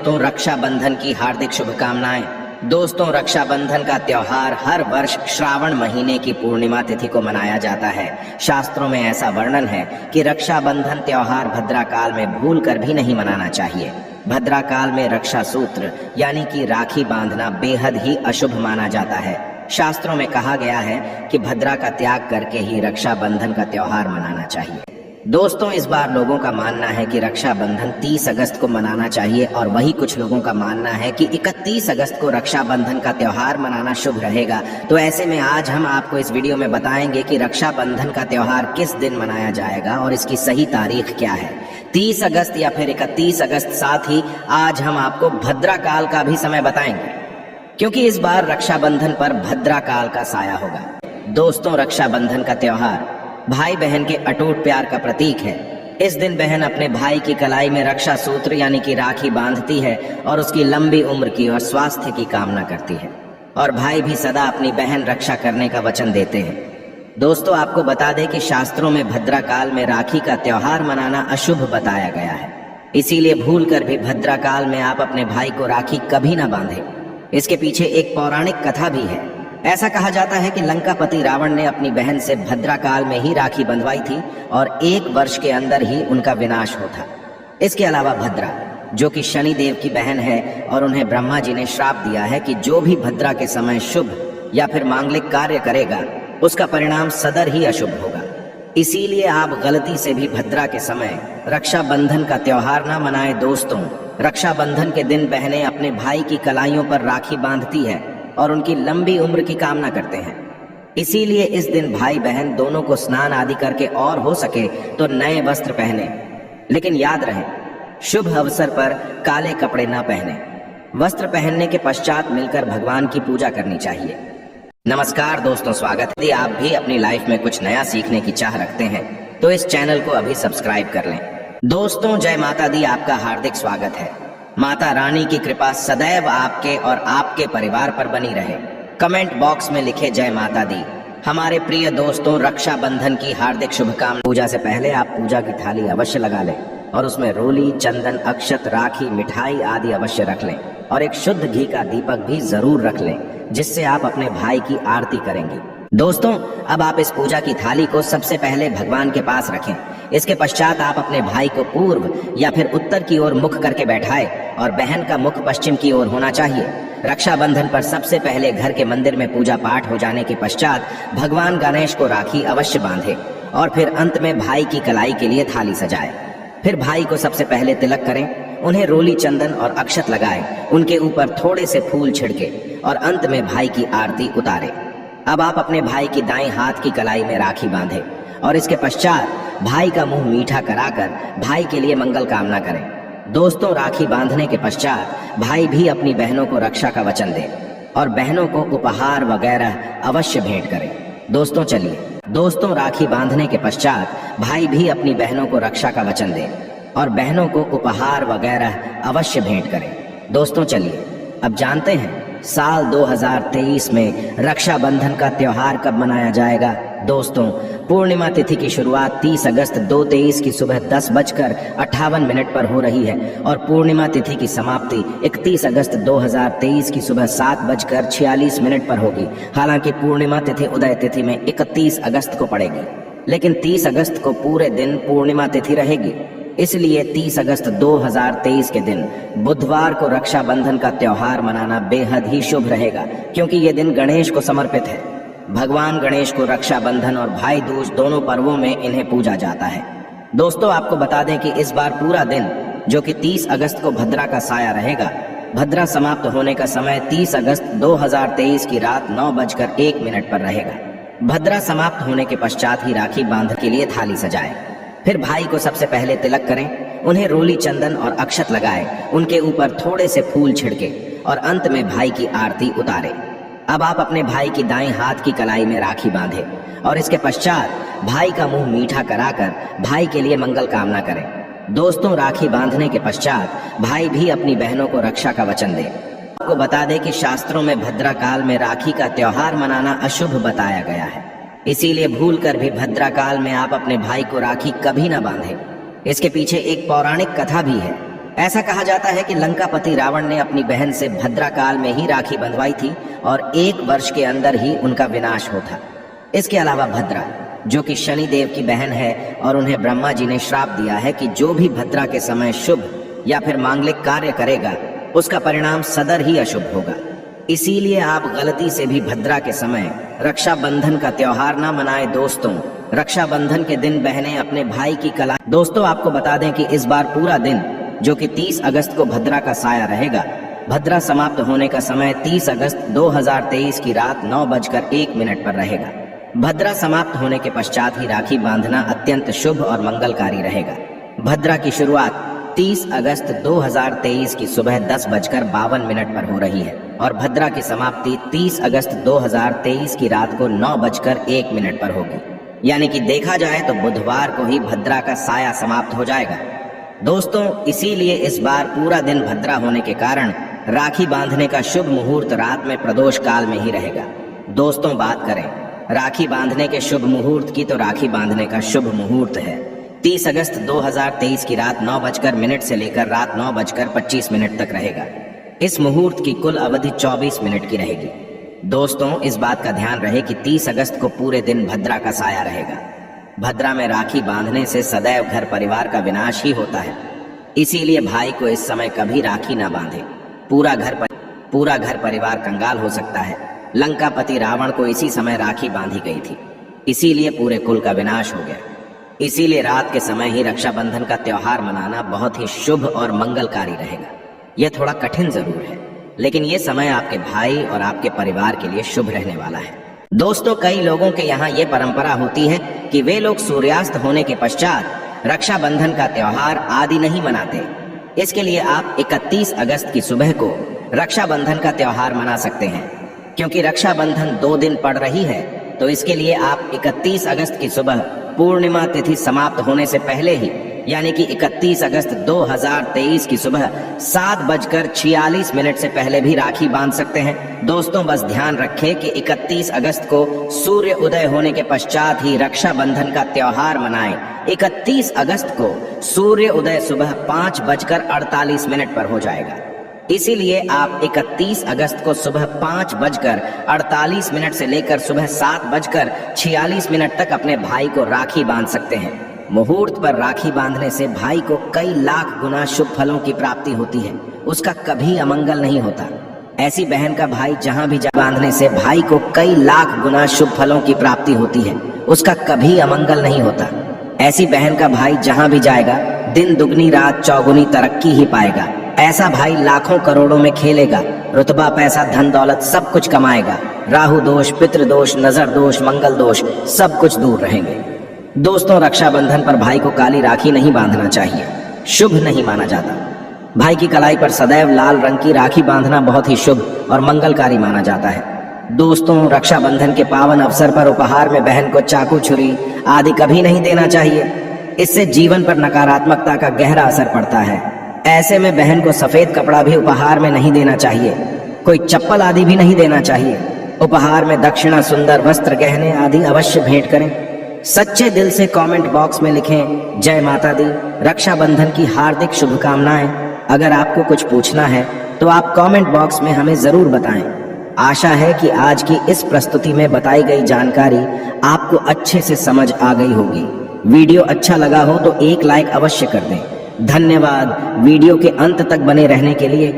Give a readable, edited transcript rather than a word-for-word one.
दोस्तों, रक्षाबंधन की हार्दिक शुभकामनाएं। दोस्तों, रक्षाबंधन का त्योहार हर वर्ष श्रावण महीने की पूर्णिमा तिथि को मनाया जाता है। शास्त्रों में ऐसा वर्णन है कि रक्षाबंधन त्योहार भद्रा काल में भूल कर भी नहीं मनाना चाहिए। भद्रा काल में रक्षा सूत्र यानी कि राखी बांधना बेहद ही अशुभ माना जाता है। शास्त्रों में कहा गया है कि भद्रा का त्याग करके ही रक्षाबंधन का त्योहार मनाना चाहिए। दोस्तों, इस बार लोगों का मानना है कि रक्षाबंधन 30 अगस्त को मनाना चाहिए और वही कुछ लोगों का मानना है कि 31 अगस्त को रक्षाबंधन का त्योहार मनाना शुभ रहेगा। तो ऐसे में आज हम आपको इस वीडियो में बताएंगे कि रक्षाबंधन का त्योहार किस दिन मनाया जाएगा और इसकी सही तारीख क्या है, 30 अगस्त या फिर 31 अगस्त। साथ ही आज हम आपको भद्रा काल का भी समय बताएंगे, क्योंकि इस बार रक्षाबंधन पर भद्रा काल का साया होगा। दोस्तों, रक्षाबंधन का त्योहार भाई बहन के अटूट प्यार का प्रतीक है। इस दिन बहन अपने भाई की कलाई में रक्षा सूत्र यानी कि राखी बांधती है और उसकी लंबी उम्र की और स्वास्थ्य की कामना करती है, और भाई भी सदा अपनी बहन रक्षा करने का वचन देते हैं। दोस्तों, आपको बता दें कि शास्त्रों में भद्रा काल में राखी का त्योहार मनाना अशुभ बताया गया है। इसीलिए भूल कर भी भद्रा काल में आप अपने भाई को राखी कभी ना बांधें। इसके पीछे एक पौराणिक कथा भी है। ऐसा कहा जाता है कि लंकापति रावण ने अपनी बहन से भद्रा काल में ही राखी बंधवाई थी और 1 वर्ष के अंदर ही उनका विनाश होता। इसके अलावा भद्रा, जो कि शनि देव की बहन है, और उन्हें ब्रह्मा जी ने श्राप दिया है कि जो भी भद्रा के समय शुभ या फिर मांगलिक कार्य करेगा उसका परिणाम सदर ही अशुभ होगा। इसीलिए आप गलती से भी भद्रा के समय रक्षाबंधन का त्योहार ना मनाएं। दोस्तों, रक्षाबंधन के दिन बहनें अपने भाई की कलाइयों पर राखी बांधती है और उनकी लंबी उम्र की कामना करते हैं। इसीलिए इस दिन भाई बहन दोनों को स्नान आदि करके और हो सके तो नए वस्त्र पहने, लेकिन याद रहे शुभ अवसर पर काले कपड़े न पहने। वस्त्र पहनने के पश्चात मिलकर भगवान की पूजा करनी चाहिए। नमस्कार दोस्तों, स्वागत है। यदि आप भी अपनी लाइफ में कुछ नया सीखने की चाह रखते हैं तो इस चैनल को अभी सब्सक्राइब कर लें। दोस्तों, जय माता दी, आपका हार्दिक स्वागत है। माता रानी की कृपा सदैव आपके और आपके परिवार पर बनी रहे। कमेंट बॉक्स में लिखे जय माता दी। हमारे प्रिय दोस्तों, रक्षाबंधन की हार्दिक शुभकामनाएं। पूजा से पहले आप पूजा की थाली अवश्य लगा लें और उसमें रोली, चंदन, अक्षत, राखी, मिठाई आदि अवश्य रख लें और एक शुद्ध घी का दीपक भी जरूर रख लें, जिससे आप अपने भाई की आरती करेंगे। दोस्तों, अब आप इस पूजा की थाली को सबसे पहले भगवान के पास रखें। इसके पश्चात आप अपने भाई को पूर्व या फिर उत्तर की ओर मुख करके बैठाएं और बहन का मुख पश्चिम की ओर होना चाहिए। रक्षाबंधन पर सबसे पहले घर के मंदिर में पूजा पाठ हो जाने के पश्चात भगवान गणेश को राखी अवश्य बांधे और फिर अंत में भाई की कलाई के लिए थाली सजाए। फिर भाई को सबसे पहले तिलक करें, उन्हें रोली, चंदन और अक्षत लगाएं, उनके ऊपर थोड़े से फूल छिड़के और अंत में भाई की आरती उतारे। अब आप अपने भाई की दाएं हाथ की कलाई में राखी बांधे और इसके पश्चात भाई का मुंह मीठा कराकर भाई के लिए मंगल कामना करें। दोस्तों, राखी बांधने के पश्चात भाई भी अपनी बहनों को रक्षा का वचन दे और बहनों को उपहार वगैरह अवश्य भेंट करें। दोस्तों, चलिए राखी बांधने के पश्चात भाई भी अपनी बहनों को रक्षा का वचन दे और बहनों को उपहार वगैरह अवश्य भेंट करें। दोस्तों, चलिए अब जानते हैं साल 2023 में रक्षाबंधन का त्योहार कब मनाया जाएगा। दोस्तों, पूर्णिमा तिथि की शुरुआत 30 अगस्त 2023 की सुबह 10:58 पर हो रही है और पूर्णिमा तिथि की समाप्ति 31 अगस्त 2023 की सुबह 7:46 पर होगी। हालांकि पूर्णिमा तिथि उदय तिथि में 31 अगस्त को पड़ेगी, लेकिन 30 अगस्त को पूरे दिन पूर्णिमा तिथि रहेगी। इसलिए 30 अगस्त 2023 के दिन बुधवार को रक्षाबंधन का त्योहार मनाना बेहद ही शुभ रहेगा, क्योंकि ये दिन गणेश को समर्पित है। भगवान गणेश को रक्षाबंधन और भाई दूज दोनों पर्वों में इन्हें पूजा जाता है। दोस्तों, आपको बता दें कि इस बार पूरा दिन, जो कि 30 अगस्त को भद्रा का साया रहेगा, भद्रा समाप्त होने का समय 30 अगस्त 2023 की रात 9:01 पर रहेगा। भद्रा समाप्त होने के पश्चात ही राखी बांध के लिए थाली सजाएं। फिर भाई को सबसे पहले तिलक करें, उन्हें रोली, चंदन और अक्षत लगाएं, उनके ऊपर थोड़े से फूल छिड़के और अंत में भाई की आरती उतारे। अब आप अपने भाई की दाएं हाथ की कलाई में राखी बांधे और इसके पश्चात भाई का मुंह मीठा कराकर भाई के लिए मंगल कामना करें। दोस्तों, राखी बांधने के पश्चात भाई भी अपनी बहनों को रक्षा का वचन दे। आपको बता दें कि शास्त्रों में भद्रा काल में राखी का त्योहार मनाना अशुभ बताया गया है। इसीलिए भूल कर भी भद्रा काल में आप अपने भाई को राखी कभी ना बांधें। इसके पीछे एक पौराणिक कथा भी है। ऐसा कहा जाता है कि लंकापति रावण ने अपनी बहन से भद्राकाल में ही राखी बंधवाई थी और 1 वर्ष के अंदर ही उनका विनाश होता। इसके अलावा भद्रा, जो कि शनि देव की बहन है, और उन्हें ब्रह्मा जी ने श्राप दिया है कि जो भी भद्रा के समय शुभ या फिर मांगलिक कार्य करेगा उसका परिणाम सदर ही अशुभ होगा। इसीलिए आप गलती से भी भद्रा के समय रक्षाबंधन का त्योहार ना मनाएं। दोस्तों, रक्षाबंधन के दिन बहनें अपने भाई की कला। दोस्तों, आपको बता दें कि इस बार पूरा दिन, जो कि 30 अगस्त को भद्रा का साया रहेगा, भद्रा समाप्त होने का समय 30 अगस्त 2023 की रात 9:01 पर रहेगा। भद्रा समाप्त होने के पश्चात ही राखी बांधना अत्यंत शुभ और मंगलकारी रहेगा। भद्रा की शुरुआत 30 अगस्त 2023 की सुबह 10:52 पर हो रही है और भद्रा की समाप्ति 30 अगस्त 2023 की रात को 9:01 पर होगी। यानी कि देखा जाए तो बुधवार को ही भद्रा का साया समाप्त हो जाएगा। दोस्तों, इसीलिए इस बार पूरा दिन भद्रा होने के कारण राखी बांधने का शुभ मुहूर्त रात में प्रदोष काल में ही रहेगा। दोस्तों, बात करें राखी बांधने के शुभ मुहूर्त की, तो राखी बांधने का शुभ मुहूर्त है 30 अगस्त 2023 की रात 9:00 से लेकर रात 9:25 तक रहेगा। इस मुहूर्त की कुल अवधि 24 मिनट की रहेगी। दोस्तों, इस बात का ध्यान रहे कि 30 अगस्त को पूरे दिन भद्रा का साया रहेगा। भद्रा में राखी बांधने से सदैव घर परिवार का विनाश ही होता है। इसीलिए भाई को इस समय कभी राखी ना बांधे। पूरा घर परिवार कंगाल हो सकता है। लंकापति रावण को इसी समय राखी बांधी गई थी, इसीलिए पूरे कुल का विनाश हो गया। इसीलिए रात के समय ही रक्षाबंधन का त्योहार मनाना बहुत ही शुभ और मंगलकारी रहेगा। यह थोड़ा कठिन जरूर है, लेकिन ये समय आपके भाई और आपके परिवार के लिए शुभ रहने वाला है। दोस्तों, कई लोगों के यहाँ ये परंपरा होती है कि वे लोग सूर्यास्त होने के पश्चात रक्षाबंधन का त्योहार आदि नहीं मनाते। इसके लिए आप 31 अगस्त की सुबह को रक्षाबंधन का त्योहार मना सकते हैं। क्योंकि रक्षाबंधन 2 दिन पड़ रही है, तो इसके लिए आप 31 अगस्त की सुबह पूर्णिमा तिथि समाप्त होने से पहले ही, यानी कि 31 अगस्त 2023 की सुबह 7:46 से पहले भी राखी बांध सकते हैं। दोस्तों, बस ध्यान रखें कि 31 अगस्त को सूर्य उदय होने के पश्चात ही रक्षाबंधन का त्योहार मनाएं। 31 अगस्त को सूर्य उदय सुबह 5:48 पर हो जाएगा। इसीलिए आप 31 अगस्त को सुबह 5:48 से लेकर सुबह 7:46 तक अपने भाई को राखी बांध सकते हैं। मुहूर्त पर राखी बांधने से भाई को कई लाख गुना शुभ फलों की प्राप्ति होती है, उसका कभी अमंगल नहीं होता। ऐसी बहन का भाई जहां भी बांधने से भाई को कई लाख गुना शुभ फलों की प्राप्ति होती है, उसका कभी अमंगल नहीं होता। ऐसी बहन का भाई जहां भी जाएगा, दिन दुगनी रात चौगुनी तरक्की ही पाएगा। ऐसा भाई लाखों करोड़ों में खेलेगा, रुतबा पैसा धन दौलत सब कुछ कमाएगा। राहु दोष, पितृ दोष, नजर दोष, मंगल दोष सब कुछ दूर रहेंगे। दोस्तों, रक्षाबंधन पर भाई को काली राखी नहीं बांधना चाहिए, शुभ नहीं माना जाता। भाई की कलाई पर सदैव लाल रंग की राखी बांधना बहुत ही शुभ और मंगलकारी माना जाता है। दोस्तों, रक्षाबंधन के पावन अवसर पर उपहार में बहन को चाकू, छुरी आदि कभी नहीं देना चाहिए। इससे जीवन पर नकारात्मकता का गहरा असर पड़ता है। ऐसे में बहन को सफेद कपड़ा भी उपहार में नहीं देना चाहिए, कोई चप्पल आदि भी नहीं देना चाहिए। उपहार में दक्षिणा, सुंदर वस्त्र, गहने आदि अवश्य भेंट करें। सच्चे दिल से कमेंट बॉक्स में लिखें जय माता दी, रक्षाबंधन की हार्दिक शुभकामनाएं। अगर आपको कुछ पूछना है तो आप कमेंट बॉक्स में हमें जरूर बताएं। आशा है कि आज की इस प्रस्तुति में बताई गई जानकारी आपको अच्छे से समझ आ गई होगी। वीडियो अच्छा लगा हो तो एक लाइक अवश्य कर दें। धन्यवाद वीडियो के अंत तक बने रहने के लिए।